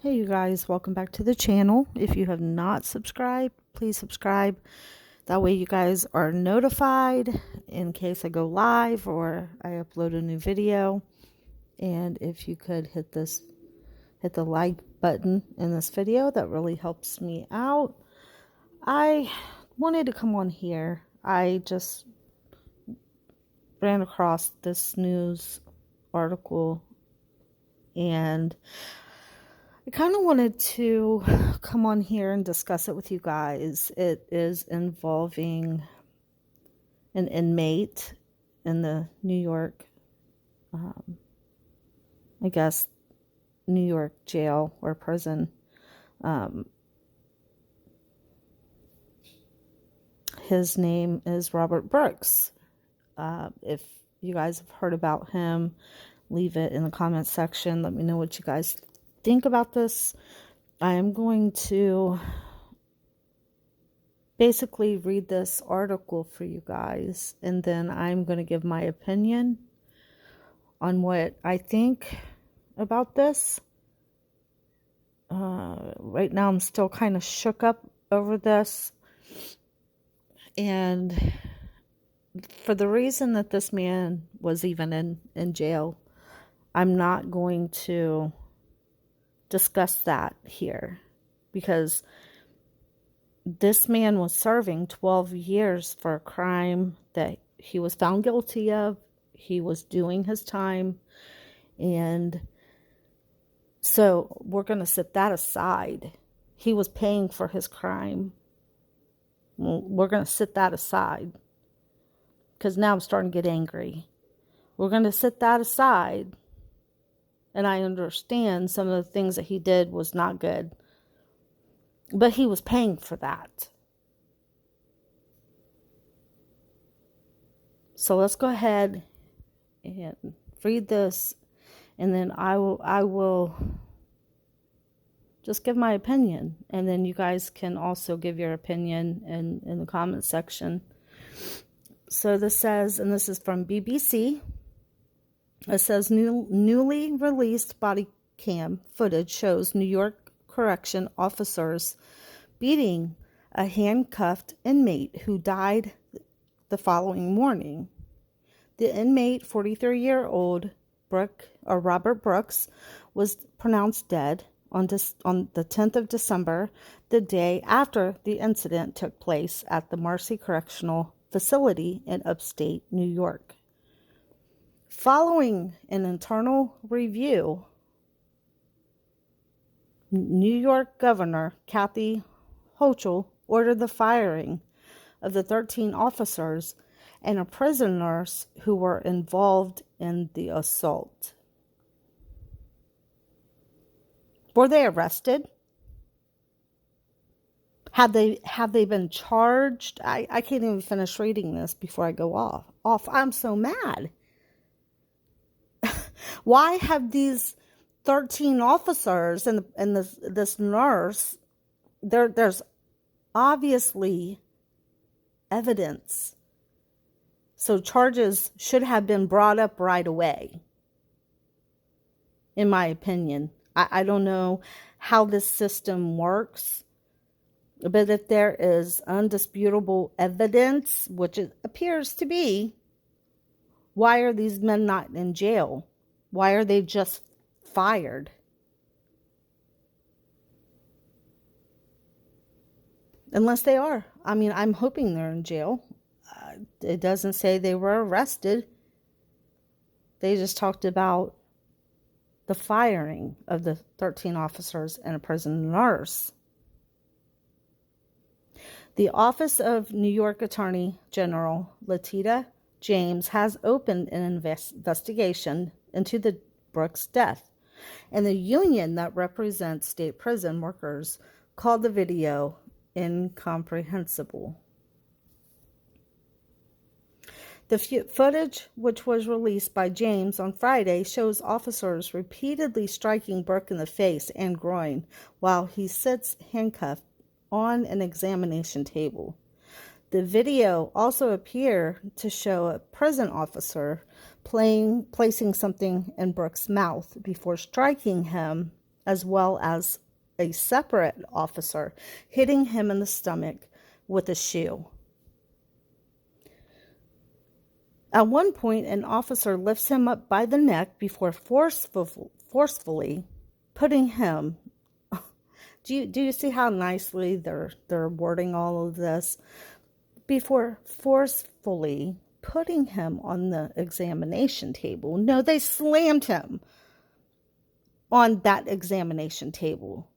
Hey you guys, welcome back to the channel. If you have not subscribed, please subscribe. That way you guys are notified in case I go live or I upload a new video. And if you could hit the like button in this video, that really helps me out. I wanted to come on here. I just ran across this news article and I kind of wanted to come on here and discuss it with you guys. It is involving an inmate in the New York, I guess, New York jail or prison. His name is Robert Brooks. If you guys have heard about him, leave it in the comments section. Let me know what you guys think about this. I am going to basically read this article for you guys, and then I'm going to give my opinion on what I think about this. Right now I'm still kind of shook up over this, and for the reason that this man was even in jail, I'm not going to discuss that here, because this man was serving 12 years for a crime that he was found guilty of. He was doing his time, and so we're going to set that aside. He was paying for his crime. We're going to set that aside, because now I'm starting to get angry. We're going to set that aside. And I understand some of the things that he did was not good. But he was paying for that. So let's go ahead and read this. And then I will just give my opinion. And then you guys can also give your opinion in the comment section. So this says, and this is from BBC. It says, newly released body cam footage shows New York correction officers beating a handcuffed inmate who died the following morning. The inmate, 43-year-old Robert Brooks, was pronounced dead on the 10th of December, the day after the incident took place at the Marcy Correctional Facility in upstate New York. Following an internal review, New York Governor Kathy Hochul ordered the firing of the 13 officers and a prison nurse who were involved in the assault. Were they arrested? Have they been charged? I can't even finish reading this before I go off. I'm so mad. Why have these 13 officers and this nurse, there's obviously evidence. So charges should have been brought up right away, in my opinion. I don't know how this system works, but if there is undisputable evidence, which it appears to be, why are these men not in jail? Why are they just fired? Unless they are. I mean, I'm hoping they're in jail. It doesn't say they were arrested. They just talked about the firing of the 13 officers and a prison nurse. The Office of New York Attorney General Letitia James has opened an investigation into the Brooks death, and the union that represents state prison workers called the video incomprehensible. The footage, which was released by James on Friday, shows officers repeatedly striking Brooks in the face and groin while he sits handcuffed on an examination table. The video also appears to show a prison officer placing something in Brooks' mouth before striking him as well as a separate officer hitting him in the stomach with a shoe. At one point, an officer lifts him up by the neck before forcefully putting him. Do you see how nicely they're wording all of this? Before forcefully putting him on the examination table. No, they slammed him on that examination table.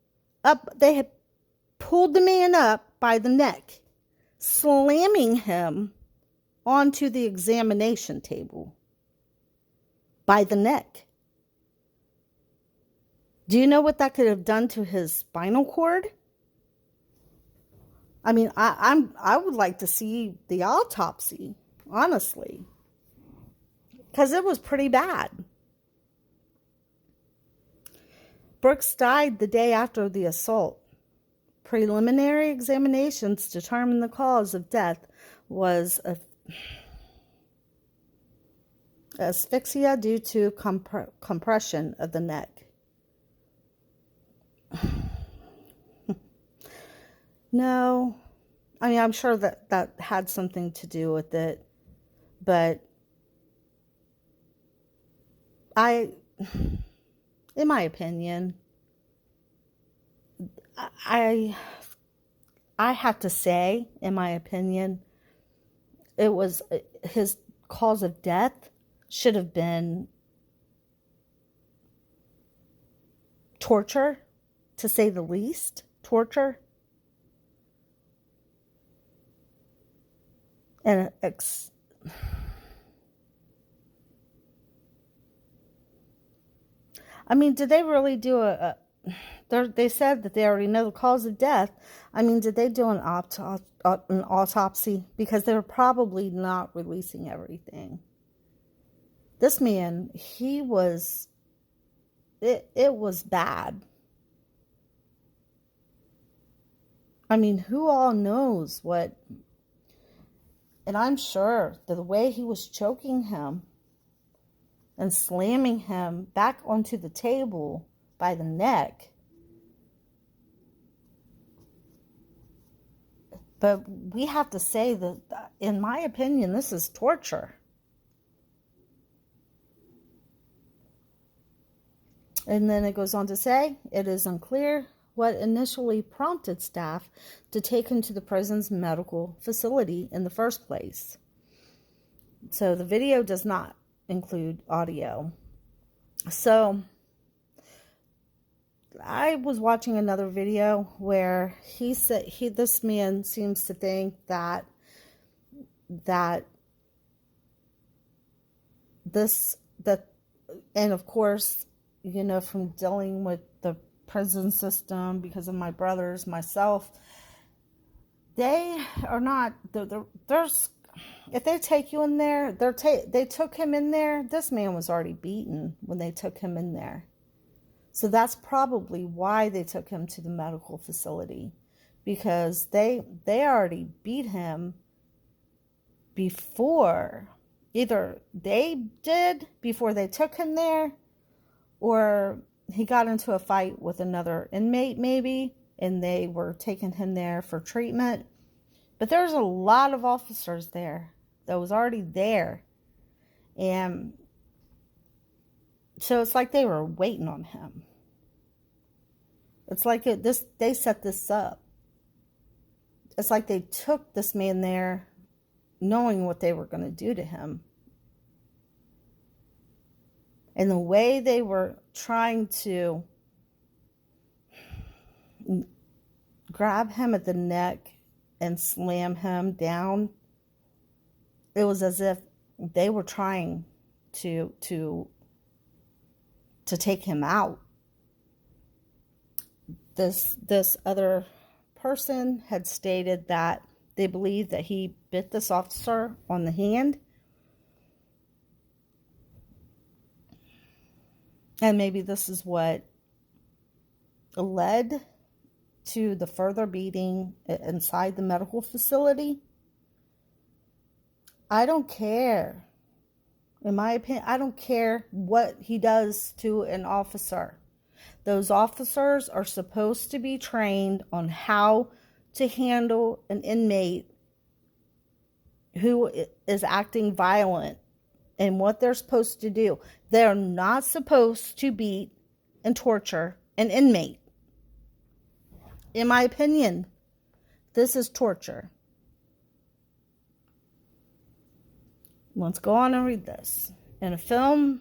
They had pulled the man up by the neck, slamming him onto the examination table by the neck. Do you know what that could have done to his spinal cord? I mean, I would like to see the autopsy, honestly, because it was pretty bad. Brooks died the day after the assault. Preliminary examinations determined the cause of death was asphyxia due to compression of the neck. No, I mean, I'm sure that had something to do with it, but in my opinion, I have to say, in my opinion, it was his cause of death should have been torture, to say the least. Torture. And I mean, did they really do they said that they already know the cause of death. I mean, did they do an autopsy? Because they were probably not releasing everything. This man, it was bad. I mean, who all knows what? And I'm sure that the way he was choking him and slamming him back onto the table by the neck. But we have to say that, in my opinion, this is torture. And then it goes on to say, it is unclear what initially prompted staff to take him to the prison's medical facility in the first place. So the video does not include audio. So I was watching another video where he said this man seems to think that and of course, you know, from dealing with the prison system because of my brothers, myself, they are not, there's, if they take you in there, they took him in there. This man was already beaten when they took him in there. So that's probably why they took him to the medical facility, because they already beat him before. Either they did before they took him there, or he got into a fight with another inmate maybe, and they were taking him there for treatment. But there's a lot of officers there that was already there. And so it's like they were waiting on him. It's like they set this up. It's like they took this man there knowing what they were going to do to him. And the way they were trying to grab him at the neck and slam him down, it was as if they were trying to take him out. This other person had stated that they believed that he bit this officer on the hand. And maybe this is what led to the further beating inside the medical facility. I don't care. In my opinion, I don't care what he does to an officer. Those officers are supposed to be trained on how to handle an inmate who is acting violent and what they're supposed to do. They're not supposed to beat and torture an inmate. In my opinion, this is torture. Let's go on and read this. In a film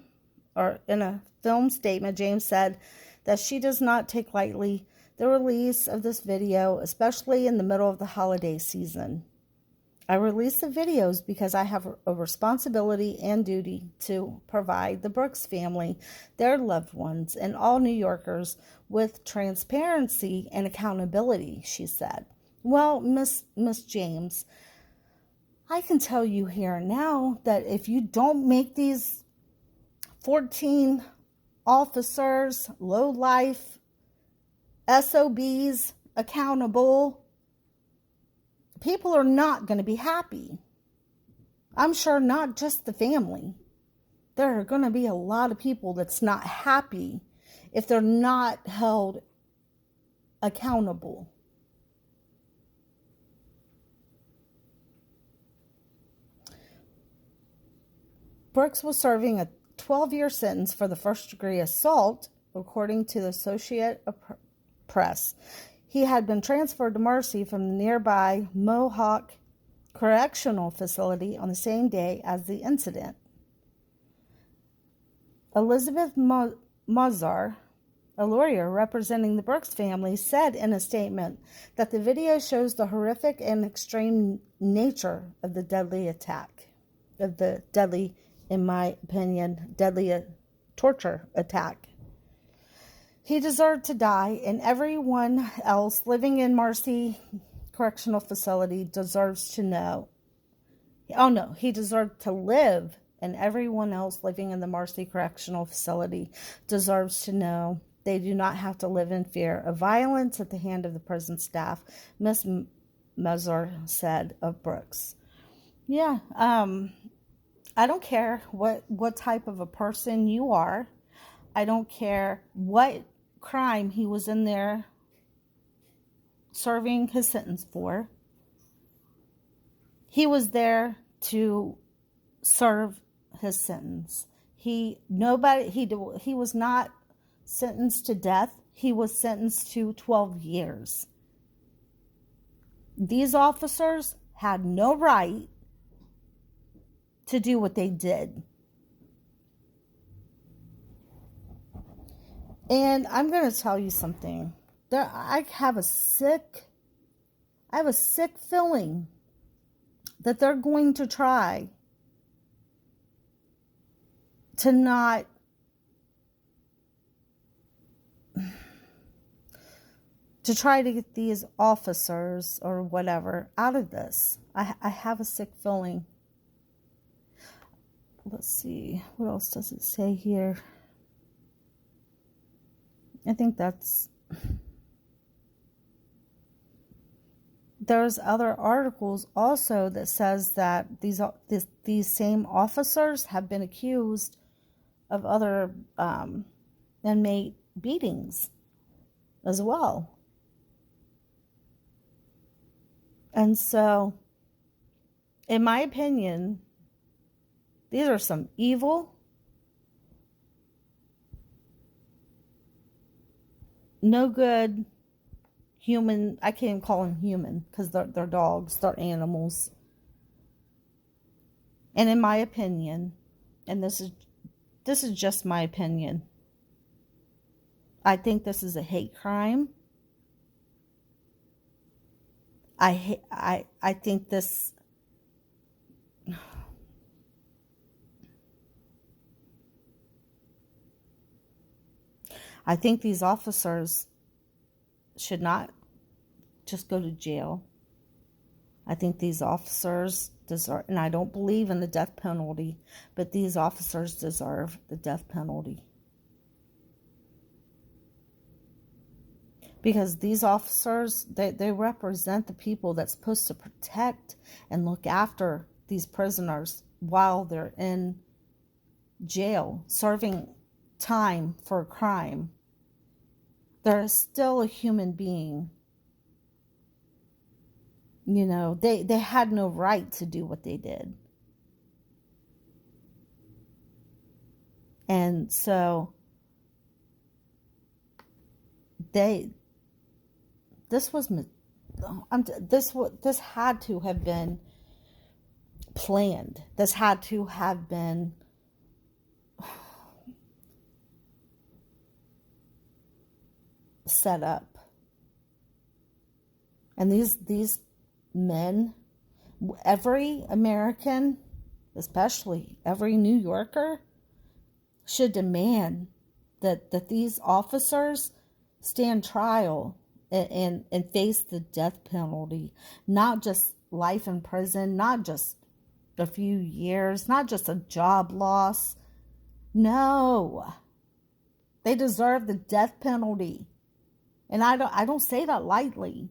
statement, James said that she does not take lightly the release of this video, especially in the middle of the holiday season. I release the videos because I have a responsibility and duty to provide the Brooks family, their loved ones, and all New Yorkers with transparency and accountability, she said. Well, Miss James, I can tell you here and now that if you don't make these 14 officers, low-life SOBs accountable, people are not going to be happy. I'm sure not just the family. There are going to be a lot of people that's not happy if they're not held accountable. Brooks was serving a 12-year sentence for the first-degree assault, according to the Associated Press. He had been transferred to Mercy from the nearby Mohawk Correctional Facility on the same day as the incident. Elizabeth Mazar, a lawyer representing the Brooks family, said in a statement that the video shows the horrific and extreme nature of the deadly attack, in my opinion, deadly torture attack. He deserved to die, and everyone else living in Mercy Correctional Facility deserves to know. Oh no, he deserved to live, and everyone else living in the Mercy Correctional Facility deserves to know they do not have to live in fear of violence at the hand of the prison staff, Miss Mazur said of Brooks. Yeah, I don't care what type of a person you are. I don't care what crime he was in there serving his sentence for. He was there to serve his sentence. He was not sentenced to death. He was sentenced to 12 years. These officers had no right to do what they did. And I'm going to tell you something. I have a sick feeling that they're going to try to not get these officers or whatever out of this. I have a sick feeling. Let's see. What else does it say here? I think there's other articles also that says that these same officers have been accused of other inmate beatings as well. And so, in my opinion, these are some evil, no good human. I can't even call them human because they're dogs, they're animals. And in my opinion, and this is just my opinion, I think this is a hate crime. I think this. I think these officers should not just go to jail. I think these officers deserve, and I don't believe in the death penalty, but these officers deserve the death penalty. Because these officers, they represent the people that's supposed to protect and look after these prisoners while they're in jail, serving time for a crime. They're still a human being. You know, they had no right to do what they did. And so they this was this had to have been planned. This had to have been set up. And these men, every American, especially every New Yorker, should demand that these officers stand trial and face the death penalty. Not just life in prison, not just a few years, not just a job loss. No. They deserve the death penalty. And I don't say that lightly.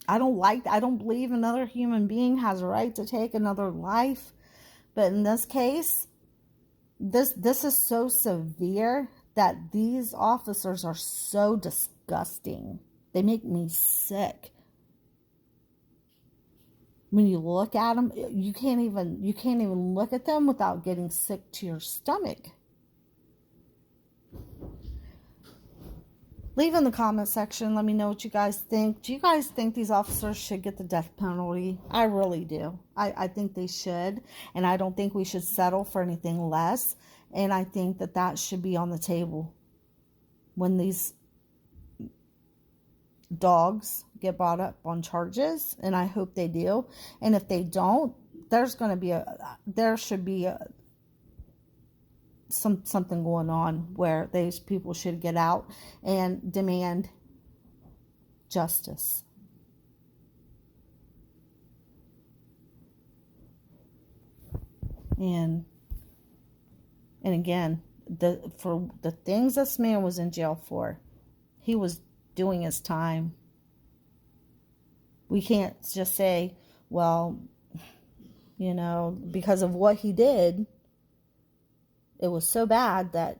I don't believe another human being has a right to take another life. But in this case, this is so severe that these officers are so disgusting. They make me sick. When you look at them, you can't even look at them without getting sick to your stomach. Leave in the comment section. Let me know what you guys think. Do you guys think these officers should get the death penalty? I really do. I think they should. And I don't think we should settle for anything less. And I think that should be on the table when these dogs get brought up on charges. And I hope they do. And if they don't, there should be something going on where these people should get out and demand justice. And again, for the things this man was in jail for, he was doing his time. We can't just say, well, you know, because of what he did, it was so bad that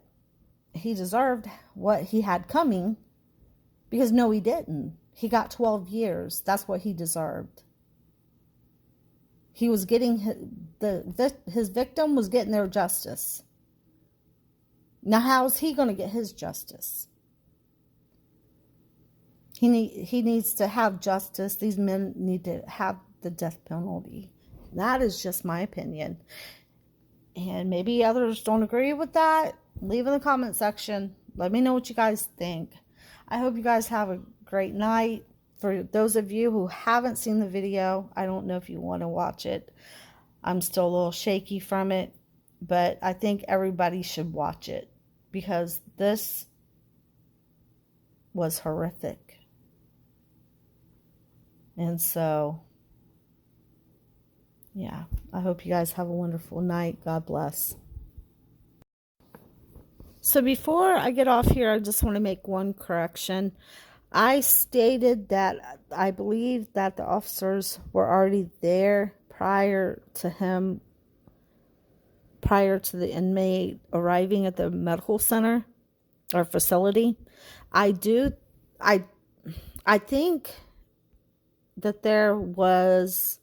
he deserved what he had coming. Because no, he didn't. He got 12 years. That's what he deserved. He was getting his victim was getting their justice. Now, how is he going to get his justice? He needs to have justice. These men need to have the death penalty. That is just my opinion. And maybe others don't agree with that. Leave in the comment section. Let me know what you guys think. I hope you guys have a great night. For those of you who haven't seen the video, I don't know if you want to watch it. I'm still a little shaky from it. But I think everybody should watch it. Because this was horrific. And so, yeah, I hope you guys have a wonderful night. God bless. So before I get off here, I just want to make one correction. I stated that I believe that the officers were already there prior to the inmate arriving at the medical center or facility. I think that there was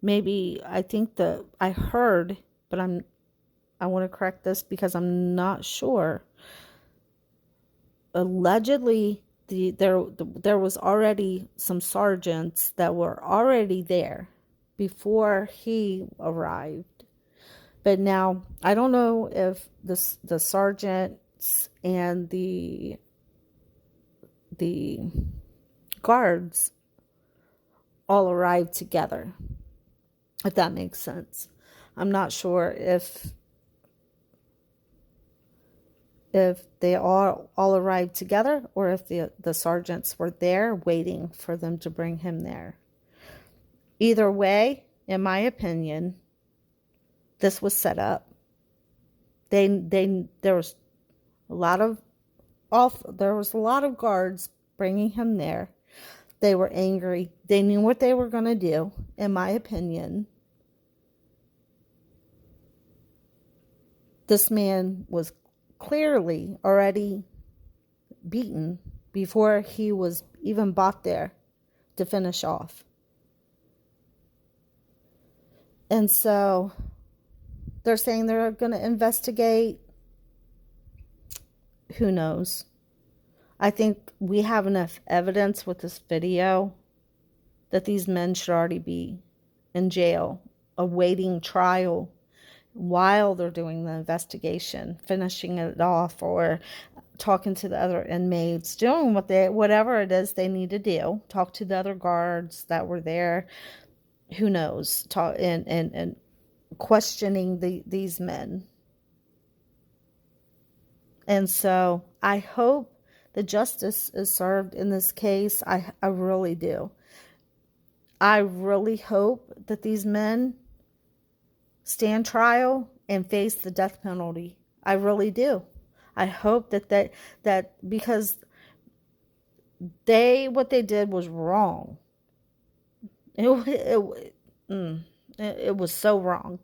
I heard, but I want to correct this because I'm not sure. Allegedly, there was already some sergeants that were already there before he arrived. But now, I don't know if the sergeants and the guards all arrived together, if that makes sense. I'm not sure if they all arrived together or if the sergeants were there waiting for them to bring him there. Either way, in my opinion, this was set up. There was a lot of guards bringing him there. They were angry. They knew what they were going to do, in my opinion. This man was clearly already beaten before he was even brought there to finish off. And so they're saying they're going to investigate. Who knows? I think we have enough evidence with this video that these men should already be in jail, awaiting trial while they're doing the investigation, finishing it off, or talking to the other inmates, doing whatever it is they need to do. Talk to the other guards that were there. Who knows? Talk and questioning these men. And so I hope the justice is served in this case. I really do. I really hope that these men stand trial and face the death penalty. I really do. I hope that because what they did was wrong. It was so wrong.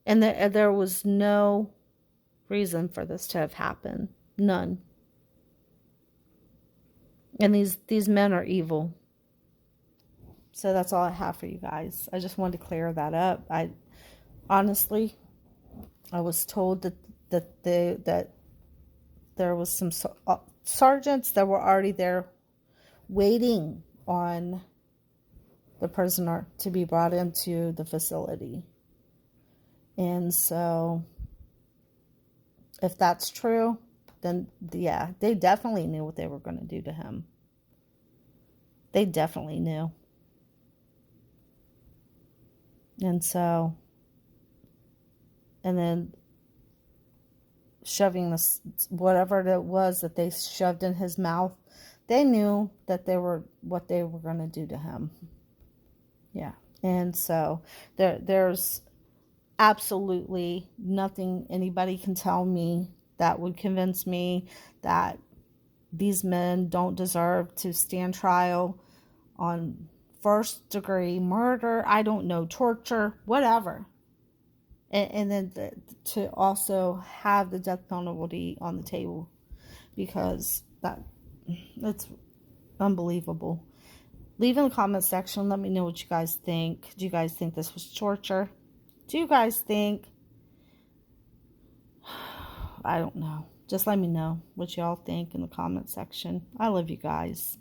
And there was no reason for this to have happened. None. And these men are evil. So that's all I have for you guys. I just wanted to clear that up. I honestly, I was told that there was some sergeants that were already there waiting on the prisoner to be brought into the facility. And so if that's true, then yeah, they definitely knew what they were going to do to him. They definitely knew. And so, and then shoving this, whatever it was that they shoved in his mouth, they knew that what they were going to do to him. Yeah. And so there's absolutely nothing anybody can tell me that would convince me that these men don't deserve to stand trial on first degree murder, I don't know, torture, whatever. And then to also have the death penalty on the table, because that's unbelievable. Leave in the comment section. Let me know what you guys think. Do you guys think this was torture? Do you guys think? I don't know. Just let me know what y'all think in the comment section. I love you guys.